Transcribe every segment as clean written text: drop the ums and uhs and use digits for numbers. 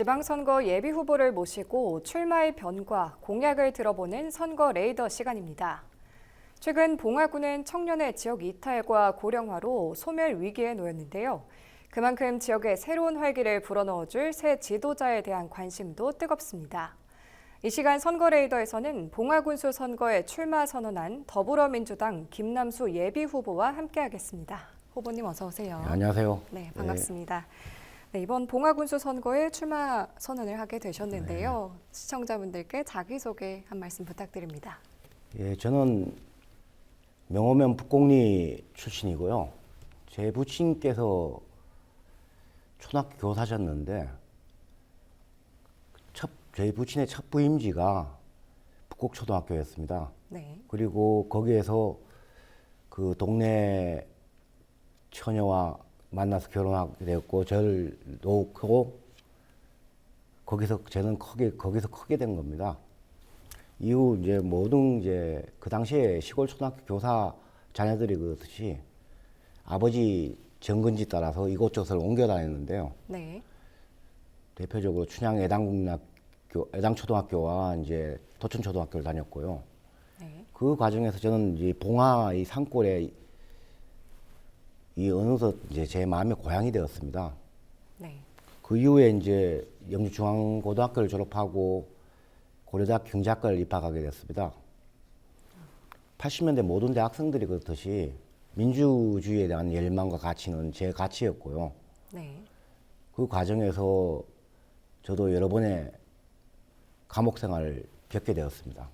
지방선거 예비 후보를 모시고 출마의 변과, 공약을 들어보는 선거 레이더 시간입니다. 최근 봉화구는 청년의 지역 이탈과 고령화로 소멸 위기에 놓였는데요. 그만큼 지역에 새로운 활기를 불어넣어줄 새 지도자에 대한 관심도 뜨겁습니다. 이 시간 선거 레이더에서는 봉화군수 선거에 출마 선언한 더불어민주당 김남수 예비 후보와 함께하겠습니다. 후보님 어서 오세요. 네, 안녕하세요. 네, 반갑습니다. 네, 이번 봉화군수 선거에 출마 선언을 하게 되셨는데요. 시청자분들께 자기소개 한 말씀 부탁드립니다. 예, 저는 명호면 북곡리 출신이고요. 제 부친께서 초등학교 교사셨는데 저희 부친의 첫 부임지가 북곡초등학교였습니다. 네. 그리고 거기에서 그 동네 처녀와 만나서 결혼하게 되었고 저를 놓고 거기서 저는 거기서 크게 된 겁니다. 이후 이제 모든 이제 그 당시에 시골 초등학교 교사 자녀들이 그렇듯이 아버지 정근지 따라서 이곳저곳을 옮겨 다녔는데요. 네. 대표적으로 춘향 애당초등학교와 이제 도천초등학교를 다녔고요. 네. 그 과정에서 저는 이제 봉화 이 산골에 이 어느덧 이제 제 마음의 고향이 되었습니다. 네. 그 이후에 이제 영주중앙고등학교를 졸업하고 고려대학 경제학과를 입학하게 됐습니다. 80년대 모든 대학생들이 그렇듯이 민주주의에 대한 열망과 가치는 제 가치였고요. 네. 그 과정에서 저도 여러 번의 감옥 생활을 겪게 되었습니다.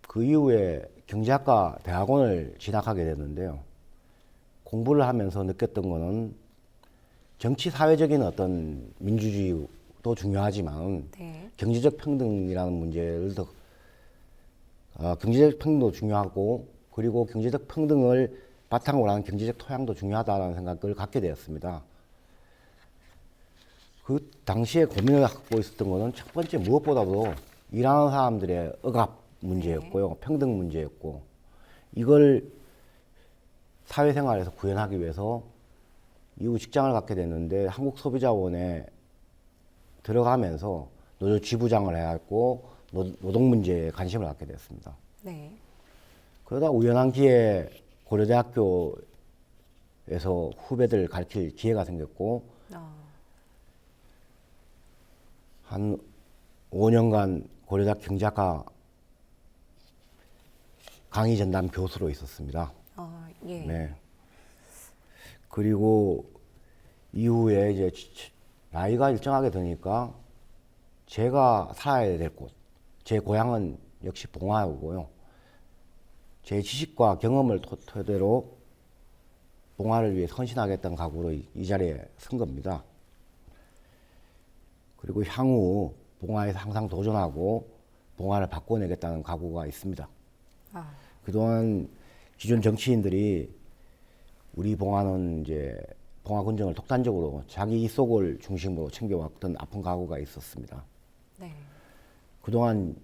그 이후에 경제학과 대학원을 진학하게 됐는데요. 공부를 하면서 느꼈던 거는 정치 사회적인 어떤 민주주의도 중요하지만 네. 경제적 평등이라는 문제를 더 경제적 평등도 중요하고 그리고 경제적 평등을 바탕으로 하는 경제적 토양도 중요하다는 생각을 갖게 되었습니다. 그 당시에 고민을 갖고 있었던 거는 첫 번째 무엇보다도 일하는 사람들의 억압 문제였고요. 평등 문제였고 이걸 사회생활에서 구현하기 위해서 이후 직장을 갖게 됐는데 한국소비자원에 들어가면서 노조 지부장을 해야 했고 노동 문제에 관심을 갖게 됐습니다. 네. 그러다 우연한 기회에 고려대학교에서 후배들 가르칠 기회가 생겼고 한 5년간 고려대학 경제학과 강의 전담 교수로 있었습니다. 예. 네. 그리고 이후에 이제 나이가 일정하게 되니까 제가 살아야 될 곳, 제 고향은 역시 봉화구고요. 제 지식과 경험을 토대로 봉화를 위해 헌신하겠다는 각오로 이 자리에 선 겁니다. 그리고 향후 봉화에서 항상 도전하고 봉화를 바꿔내겠다는 각오가 있습니다. 그동안 기존 정치인들이 우리 봉화는 이제 봉화 군정을 독단적으로 자기 이속을 중심으로 챙겨왔던 아픈 각오가 있었습니다. 네. 그동안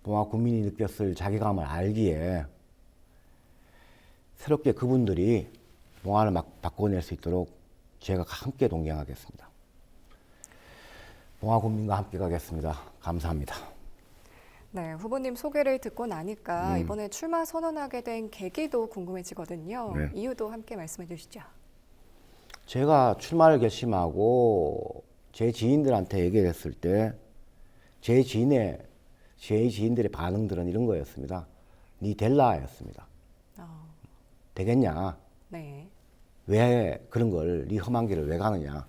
봉화 국민이 느꼈을 자괴감을 알기에 새롭게 그분들이 봉화를 막 바꿔낼 수 있도록 제가 함께 동행하겠습니다. 봉화 국민과 함께 가겠습니다. 감사합니다. 네, 후보님 소개를 듣고 나니까 이번에 출마 선언하게 된 계기도 궁금해지거든요. 네. 이유도 함께 말씀해 주시죠. 제가 출마를 결심하고 제 지인들한테 얘기를 했을 때 제 지인들의 반응들은 이런 거였습니다. 니 될라였습니다. 되겠냐? 네. 왜 그런 걸, 네 험한 길을 왜 가느냐?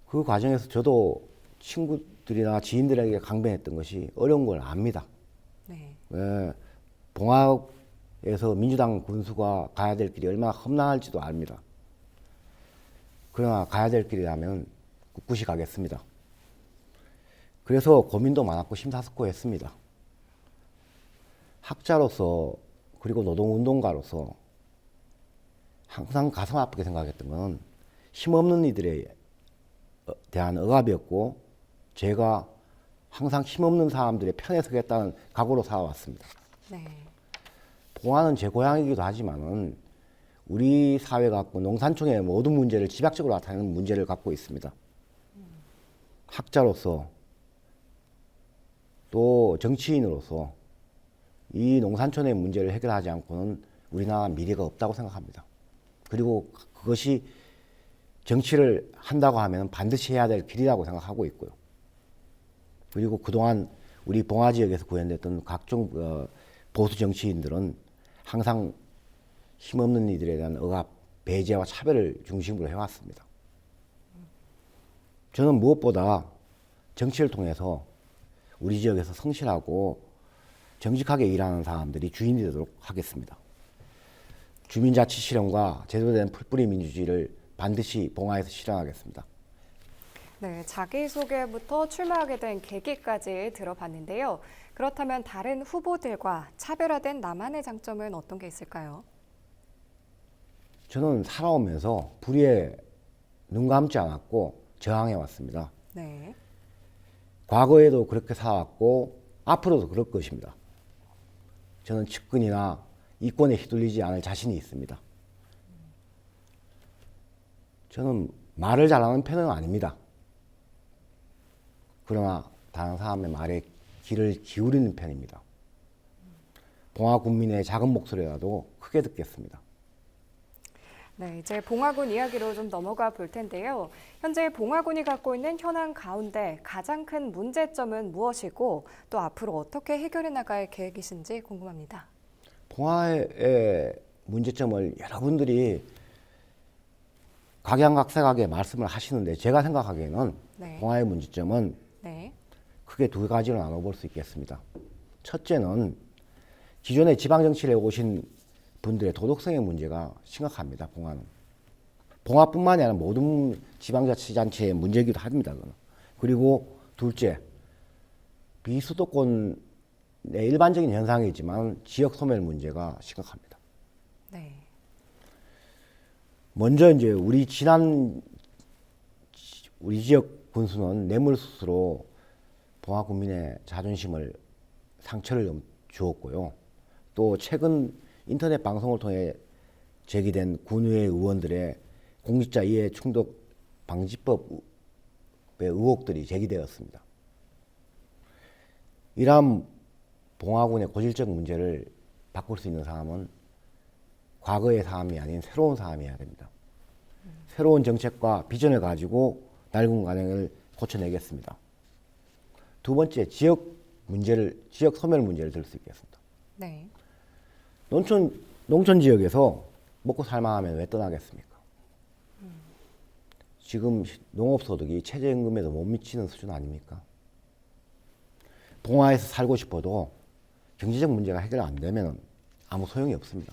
그 과정에서 저도 친구들이나 지인들에게 강변했던 것이 어려운 걸 압니다. 네. 왜 봉화에서 민주당 군수가 가야 될 길이 얼마나 험난할지도 압니다. 그러나 가야 될 길이라면 꿋꿋이 가겠습니다. 그래서 고민도 많았고 심사숙고했습니다. 학자로서 그리고 노동운동가로서 항상 가슴 아프게 생각했던 건 힘없는 이들에 대한 억압이었고 제가 항상 힘없는 사람들의 편에 서겠다는 각오로 살아왔습니다. 네. 봉화는 제 고향이기도 하지만은 우리 사회가 갖고 농산촌의 모든 문제를 집약적으로 나타내는 문제를 갖고 있습니다. 학자로서 또 정치인으로서 이 농산촌의 문제를 해결하지 않고는 우리나라 미래가 없다고 생각합니다. 그리고 그것이 정치를 한다고 하면 반드시 해야 될 길이라고 생각하고 있고요. 그리고 그동안 우리 봉화 지역에서 구현됐던 각종 보수 정치인들은 항상 힘없는 이들에 대한 억압, 배제와 차별을 중심으로 해왔습니다. 저는 무엇보다 정치를 통해서 우리 지역에서 성실하고 정직하게 일하는 사람들이 주인이 되도록 하겠습니다. 주민자치 실현과 제대로 된 풀뿌리 민주주의를 반드시 봉화에서 실현하겠습니다. 네, 자기소개부터 출마하게 된 계기까지 들어봤는데요. 그렇다면 다른 후보들과 차별화된 나만의 장점은 어떤 게 있을까요? 저는 살아오면서 불의에 눈 감지 않았고 저항해 왔습니다. 네. 과거에도 그렇게 살아왔고 앞으로도 그럴 것입니다. 저는 측근이나 이권에 휘둘리지 않을 자신이 있습니다. 저는 말을 잘하는 편은 아닙니다. 그러나 다른 사람의 말에 귀를 기울이는 편입니다. 봉화 군민의 작은 목소리라도 크게 듣겠습니다. 네, 이제 봉화군 이야기로 좀 넘어가 볼 텐데요. 현재 봉화군이 갖고 있는 현안 가운데 가장 큰 문제점은 무엇이고 또 앞으로 어떻게 해결해 나갈 계획이신지 궁금합니다. 봉화의 문제점을 여러분들이 각양각색하게 말씀을 하시는데 제가 생각하기에는 네. 봉화의 문제점은 네. 크게 두 가지로 나눠볼 수 있겠습니다. 첫째는 기존에 지방정치를 해오신 분들의 도덕성의 문제가 심각합니다. 봉화는. 봉화뿐만이 아니라 모든 지방자치단체의 문제이기도 합니다. 그건. 그리고 둘째, 비수도권의 일반적인 현상이지만 지역 소멸 문제가 심각합니다. 네. 먼저 이제 우리 지역 군수는 뇌물수수로 봉화 군민의 자존심을 상처를 주었고요. 또 최근 인터넷 방송을 통해 제기된 군의회 의원들의 공직자 이해 충돌 방지법의 의혹들이 제기되었습니다. 이러한 봉화군의 고질적 문제를 바꿀 수 있는 사람은 과거의 사람이 아닌 새로운 사람이어야 됩니다. 새로운 정책과 비전을 가지고 낡은 관행을 고쳐내겠습니다. 두 번째, 지역 소멸 문제를 들 수 있겠습니다. 네. 농촌 지역에서 먹고 살만하면 왜 떠나겠습니까? 지금 농업소득이 최저임금에도 못 미치는 수준 아닙니까? 봉화에서 살고 싶어도 경제적 문제가 해결 안 되면 아무 소용이 없습니다.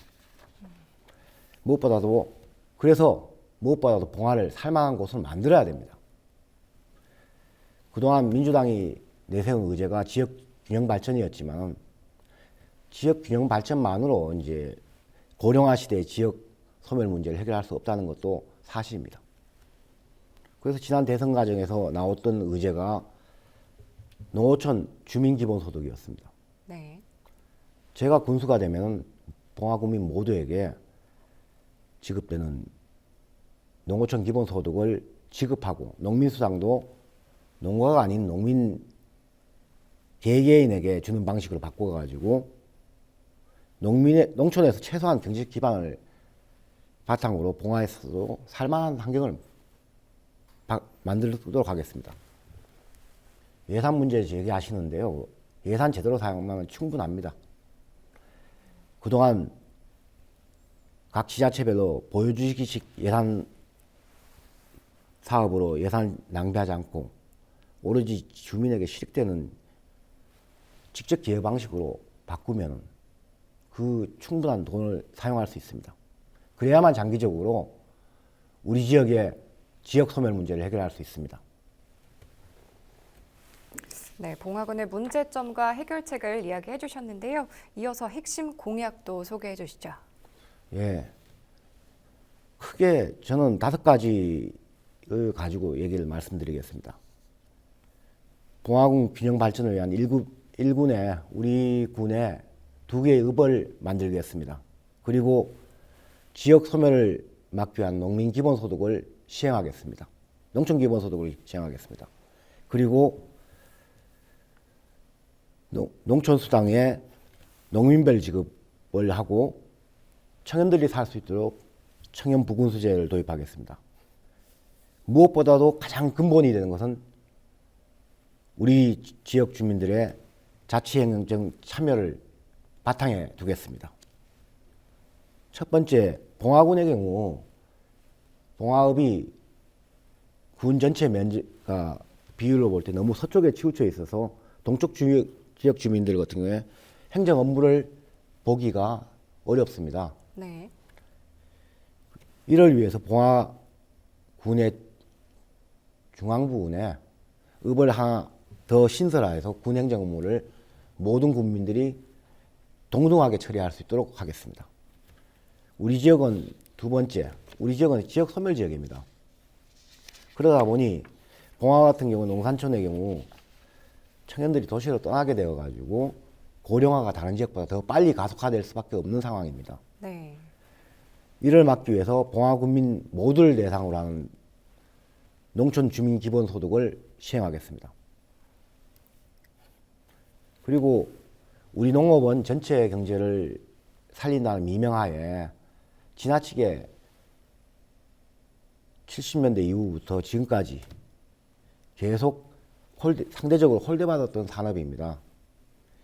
그래서 무엇보다도 봉화를 살만한 곳을 만들어야 됩니다. 그동안 민주당이 내세운 의제가 지역 균형 발전이었지만 지역 균형 발전만으로 이제 고령화 시대의 지역 소멸 문제를 해결할 수 없다는 것도 사실입니다. 그래서 지난 대선 과정에서 나왔던 의제가 농어촌 주민기본소득이었습니다. 네. 제가 군수가 되면 봉화군민 모두에게 지급되는 농어촌 기본소득을 지급하고 농민수당도 농가가 아닌 농민 개개인에게 주는 방식으로 바꿔가지고 농촌에서 최소한 경제적 기반을 바탕으로 봉화에서도 살만한 환경을 만들도록 하겠습니다. 예산 문제 제기하시는데요. 예산 제대로 사용하면 충분합니다. 그동안 각 지자체별로 보여주기식 예산 사업으로 예산 낭비하지 않고 오로지 주민에게 실익되는 직접 기여 방식으로 바꾸면 그 충분한 돈을 사용할 수 있습니다. 그래야만 장기적으로 우리 지역의 지역 소멸 문제를 해결할 수 있습니다. 네, 봉화군의 문제점과 해결책을 이야기해 주셨는데요. 이어서 핵심 공약도 소개해 주시죠. 예. 크게 저는 5가지를 가지고 얘기를 말씀드리겠습니다. 봉화군 균형 발전을 위한 우리 군에 2개의 읍을 만들겠습니다. 그리고 지역 소멸을 막기 위한 농민 기본소득을 시행하겠습니다. 농촌 기본소득을 시행하겠습니다. 그리고 농촌 수당에 농민별 지급을 하고 청년들이 살 수 있도록 청년 부군수제를 도입하겠습니다. 무엇보다도 가장 근본이 되는 것은 우리 지역 주민들의 자치행정 참여를 바탕에 두겠습니다. 첫 번째, 봉화군의 경우 봉화읍이 군 전체 면적과 비율로 볼 때 너무 서쪽에 치우쳐 있어서 동쪽 지역 주민들 같은 경우에 행정 업무를 보기가 어렵습니다. 네. 이를 위해서 봉화군의 중앙 부근에 읍을 하나 더 신설하여서 군 행정 업무를 모든 군민들이 동등하게 처리할 수 있도록 하겠습니다. 우리 지역은 두 번째, 우리 지역은 지역 소멸 지역입니다. 그러다 보니 봉화 같은 경우 농산촌의 경우 청년들이 도시로 떠나게 되어가지고 고령화가 다른 지역보다 더 빨리 가속화될 수밖에 없는 상황입니다. 네. 이를 막기 위해서 봉화 군민 모두를 대상으로 하는 농촌 주민 기본소득을 시행하겠습니다. 그리고 우리 농업은 전체 경제를 살린다는 미명하에 지나치게 70년대 이후부터 지금까지 계속 상대적으로 홀대받았던 산업입니다.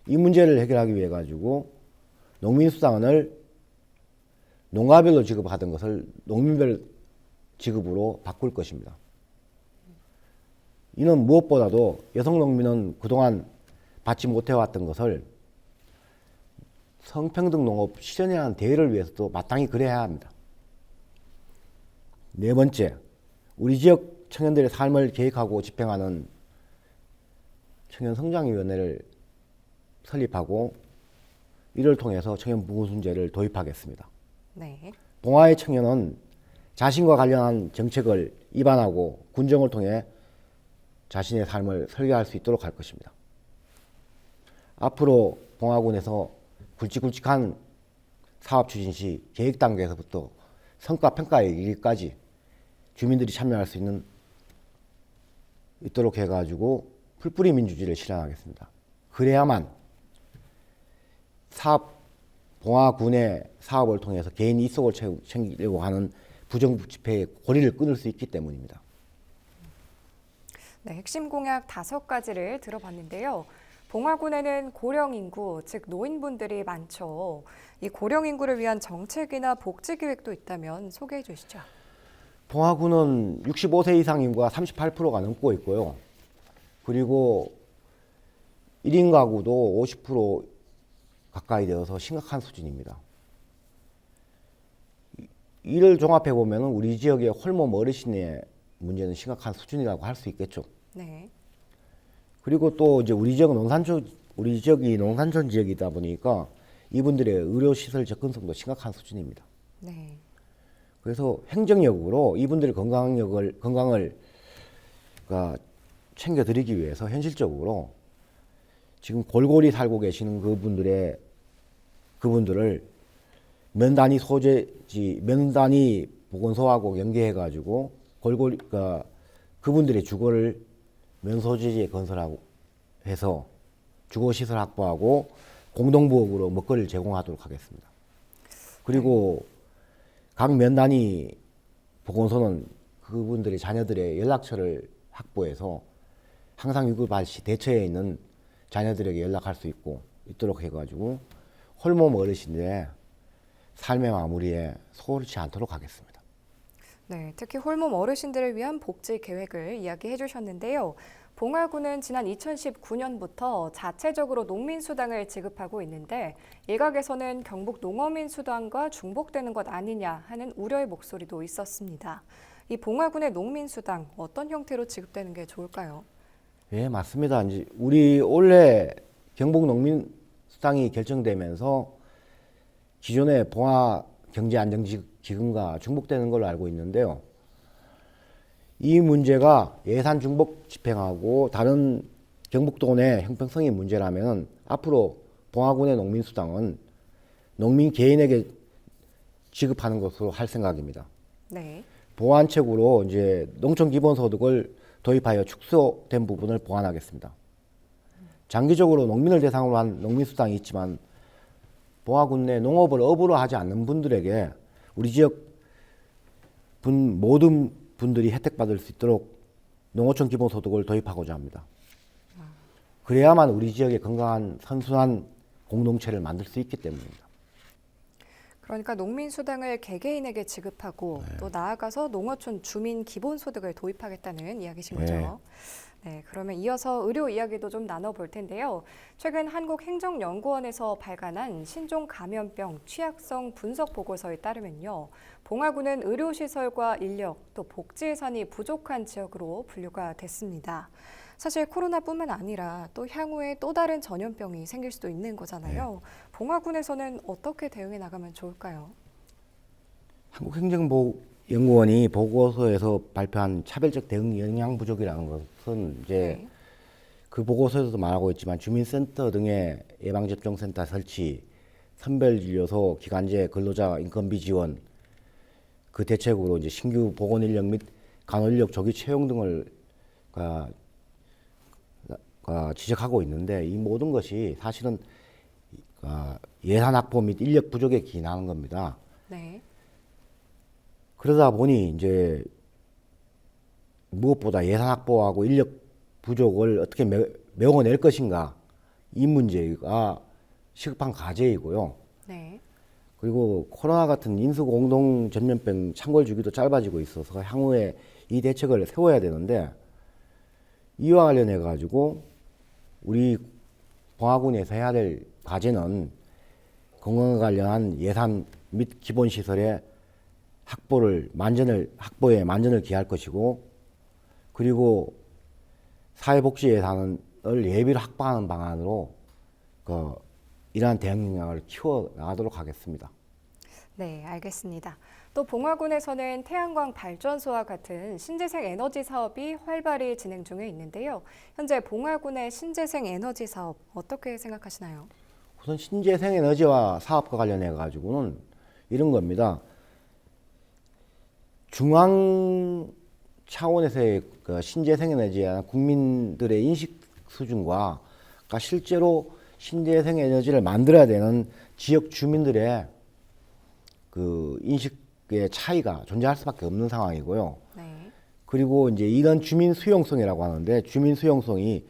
이 문제를 해결하기 위해 가지고 농민수당을 농가별로 지급하던 것을 농민별 지급으로 바꿀 것입니다. 이는 무엇보다도 여성 농민은 그동안 받지 못해왔던 것을 성평등 농업 실현에 대한 대의를 위해서도 마땅히 그래야 합니다. 네 번째, 우리 지역 청년들의 삶을 계획하고 집행하는 청년성장위원회를 설립하고 이를 통해서 청년부군수제를 도입하겠습니다. 네. 봉화의 청년은 자신과 관련한 정책을 입안하고 군정을 통해 자신의 삶을 설계할 수 있도록 할 것입니다. 앞으로 봉화군에서 굵직굵직한 사업 추진 시 계획 단계에서부터 성과 평가에 이르기까지 주민들이 참여할 수 있도록 해가지고 풀뿌리 민주주의를 실현하겠습니다. 그래야만 봉화군의 사업을 통해서 개인 이속을 챙기려고 하는 부정부 집회의 고리를 끊을 수 있기 때문입니다. 네, 핵심 공약 5가지를 들어봤는데요. 봉화군에는 고령 인구, 즉 노인분들이 많죠. 이 고령 인구를 위한 정책이나 복지 계획도 있다면 소개해 주시죠. 봉화군은 65세 이상 인구가 38%가 넘고 있고요. 그리고 1인 가구도 50% 가까이 되어서 심각한 수준입니다. 이를 종합해 보면 우리 지역의 홀몸 어르신의 문제는 심각한 수준이라고 할 수 있겠죠. 네. 그리고 또 이제 우리 지역이 농산촌 지역이다 보니까 이분들의 의료 시설 접근성도 심각한 수준입니다. 네. 그래서 행정력으로 이분들의 건강을 챙겨드리기 위해서 현실적으로 지금 골골이 살고 계시는 그분들을 면단위 보건소하고 연계해가지고 그분들의 주거를 면소재지에 건설하고 해서 주거시설 확보하고 공동부업으로 먹거리를 제공하도록 하겠습니다. 그리고 각 면단위 보건소는 그분들의 자녀들의 연락처를 확보해서 항상 위급할 시 대처해 있는 자녀들에게 연락할 수 있도록 해가지고 홀몸 어르신들의 삶의 마무리에 소홀치 않도록 하겠습니다. 네, 특히 홀몸 어르신들을 위한 복지 계획을 이야기해 주셨는데요. 봉화군은 지난 2019년부터 자체적으로 농민수당을 지급하고 있는데 일각에서는 경북 농어민수당과 중복되는 것 아니냐 하는 우려의 목소리도 있었습니다. 이 봉화군의 농민수당 어떤 형태로 지급되는 게 좋을까요? 예, 맞습니다. 이제 우리 올해 경북 농민수당이 결정되면서 기존의 봉화 경제안정기금과 중복되는 걸로 알고 있는데요. 이 문제가 예산 중복 집행하고 다른 경북도 내 형평성의 문제라면 앞으로 봉화군의 농민수당은 농민 개인에게 지급하는 것으로 할 생각입니다. 네. 보완책으로 이제 농촌 기본소득을 도입하여 축소된 부분을 보완하겠습니다. 장기적으로 농민을 대상으로 한 농민수당이 있지만 봉화군 내 농업을 업으로 하지 않는 분들에게 우리 지역 모든 분들이 혜택받을 수 있도록 농어촌 기본소득을 도입하고자 합니다. 그래야만 우리 지역에 건강한 선순환 공동체를 만들 수 있기 때문입니다. 그러니까 농민수당을 개개인에게 지급하고 또 나아가서 농어촌 주민 기본소득을 도입하겠다는 이야기신 거죠. 네, 그러면 이어서 의료 이야기도 좀 나눠볼 텐데요. 최근 한국행정연구원에서 발간한 신종 감염병 취약성 분석 보고서에 따르면요. 봉화군은 의료시설과 인력, 또 복지 예산이 부족한 지역으로 분류가 됐습니다. 사실 코로나뿐만 아니라 또 향후에 또 다른 전염병이 생길 수도 있는 거잖아요. 봉화군에서는 어떻게 대응해 나가면 좋을까요? 한국행정연구원이 보고서에서 발표한 차별적 대응 역량 부족이라는 것은 이제 그 보고서에서도 말하고 있지만 주민센터 등의 예방접종센터 설치, 선별진료소, 기간제 근로자 인건비 지원, 그 대책으로 이제 신규 보건 인력 및 간호 인력 조기 채용 등을 지적하고 있는데 이 모든 것이 사실은 예산 확보 및 인력 부족에 기인하는 겁니다. 네. 그러다 보니 이제 무엇보다 예산 확보하고 인력 부족을 어떻게 메워낼 것인가 이 문제가 시급한 과제이고요. 네. 그리고 코로나 같은 인수 공동 전염병 창궐 주기도 짧아지고 있어서 향후에 이 대책을 세워야 되는데 이와 관련해 가지고 우리 봉화군에서 해야 될 과제는 건강과 관련한 예산 및 기본 시설의 확보에 만전을 기할 것이고 그리고 사회복지 예산을 예비로 확보하는 방안으로 이러한 대응 역량을 키워 나가도록 하겠습니다. 네, 알겠습니다. 또 봉화군에서는 태양광 발전소와 같은 신재생 에너지 사업이 활발히 진행 중에 있는데요. 현재 봉화군의 신재생 에너지 사업 어떻게 생각하시나요? 우선 신재생 에너지와 사업과 관련해 가지고는 이런 겁니다. 중앙 차원에서의 신재생 에너지에 대한 국민들의 인식 수준과 실제로 신재생 에너지를 만들어야 되는 지역 주민들의 그 인식의 차이가 존재할 수밖에 없는 상황이고요. 네. 그리고 이제 이런 주민 수용성이라고 하는데 주민 수용성이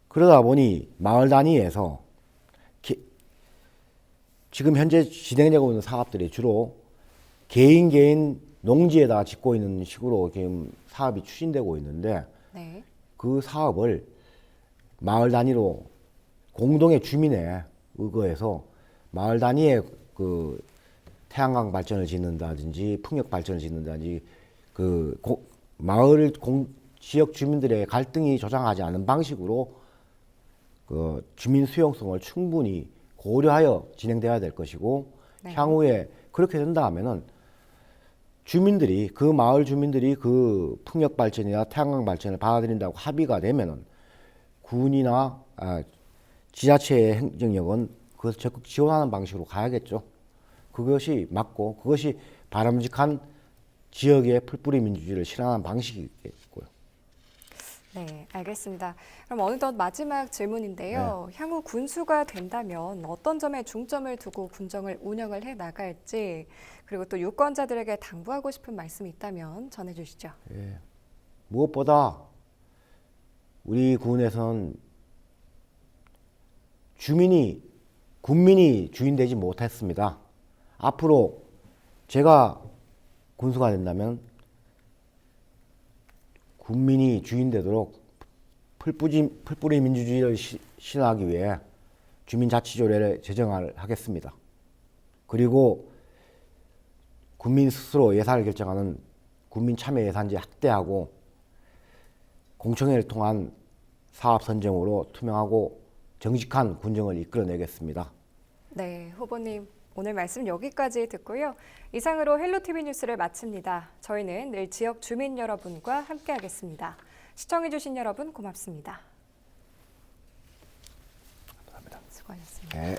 그러다 보니 마을 단위에서 지금 현재 진행되고 있는 사업들이 주로 개인 농지에다 짓고 있는 식으로 지금 사업이 추진되고 있는데 네. 그 사업을 마을 단위로 공동의 주민에 의거해서 마을 단위의 그 태양광 발전을 짓는다든지 풍력 발전을 짓는다든지 마을 지역 주민들의 갈등이 조장하지 않은 방식으로 그 주민 수용성을 충분히 고려하여 진행돼야 될 것이고 향후에 그렇게 된다 하면은 주민들이 그 마을 주민들이 그 풍력 발전이나 태양광 발전을 받아들인다고 합의가 되면은 군이나 지자체의 행정력은 그것을 적극 지원하는 방식으로 가야겠죠. 그것이 맞고 그것이 바람직한 지역의 풀뿌리 민주주의를 실현하는 방식이겠고요. 네, 알겠습니다. 그럼 어느덧 마지막 질문인데요. 향후 군수가 된다면 어떤 점에 중점을 두고 군정을 운영을 해 나갈지 그리고 또 유권자들에게 당부하고 싶은 말씀이 있다면 전해주시죠. 무엇보다 우리 군에선 군민이 주인 되지 못했습니다. 앞으로 제가 군수가 된다면 군민이 주인 되도록 풀뿌리 민주주의를 실현하기 위해 주민자치조례를 제정하겠습니다. 그리고 군민 스스로 예산을 결정하는 국민참여예산제 확대하고 공청회를 통한 사업 선정으로 투명하고 정직한 군정을 이끌어내겠습니다. 네, 후보님 오늘 말씀 여기까지 듣고요. 이상으로 헬로티비 뉴스를 마칩니다. 저희는 늘 지역 주민 여러분과 함께하겠습니다. 시청해주신 여러분 고맙습니다. 감사합니다. 수고하셨습니다. 네.